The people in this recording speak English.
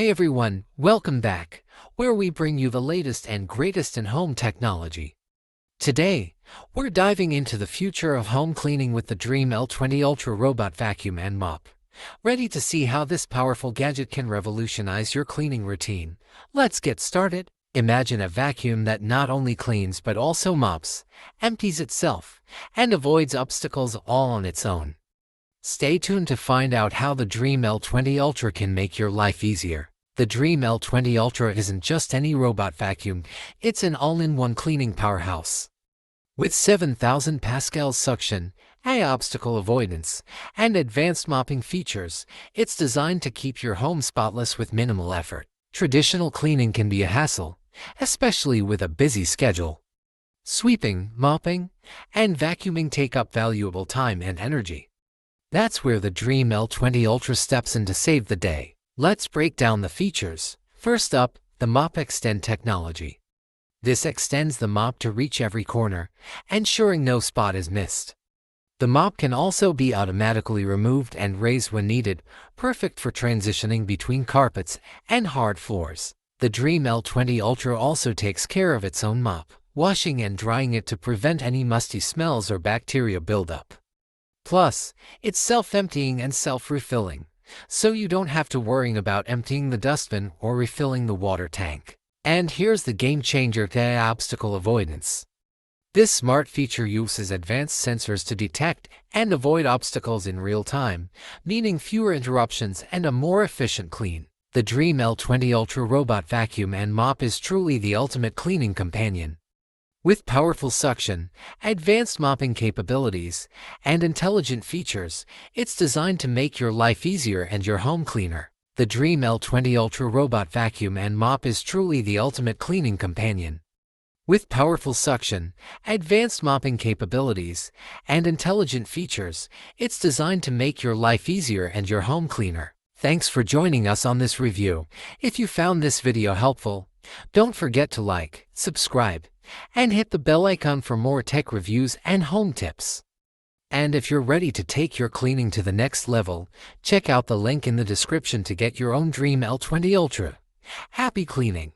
Hey everyone, welcome back, where we bring you the latest and greatest in home technology. Today, we're diving into the future of home cleaning with the Dream L20 Ultra Robot Vacuum and Mop. Ready to see how this powerful gadget can revolutionize your cleaning routine? Let's get started. Imagine a vacuum that not only cleans but also mops, empties itself, and avoids obstacles all on its own. Stay tuned to find out how the Dream L20 Ultra can make your life easier. The Dream L20 Ultra isn't just any robot vacuum, it's an all-in-one cleaning powerhouse. With 7,000 pascals suction, high obstacle avoidance, and advanced mopping features, it's designed to keep your home spotless with minimal effort. Traditional cleaning can be a hassle, especially with a busy schedule. Sweeping, mopping, and vacuuming take up valuable time and energy. That's where the Dream L20 Ultra steps in to save the day. Let's break down the features. First up, the Mop Extend technology. This extends the mop to reach every corner, ensuring no spot is missed. The mop can also be automatically removed and raised when needed, perfect for transitioning between carpets and hard floors. The Dream L20 Ultra also takes care of its own mop, washing and drying it to prevent any musty smells or bacteria buildup. Plus, it's self-emptying and self-refilling, so you don't have to worry about emptying the dustbin or refilling the water tank. And here's the game changer: the obstacle avoidance. This smart feature uses advanced sensors to detect and avoid obstacles in real time, meaning fewer interruptions and a more efficient clean. The Dream L20 Ultra Robot Vacuum and Mop is truly the ultimate cleaning companion. With powerful suction, advanced mopping capabilities, and intelligent features, it's designed to make your life easier and your home cleaner. The Dream L20 Ultra Robot Vacuum and Mop is truly the ultimate cleaning companion. With powerful suction, advanced mopping capabilities, and intelligent features, it's designed to make your life easier and your home cleaner. Thanks for joining us on this review. If you found this video helpful, don't forget to like, subscribe, and hit the bell icon for more tech reviews and home tips. And if you're ready to take your cleaning to the next level, check out the link in the description to get your own Dream L20 Ultra. Happy cleaning!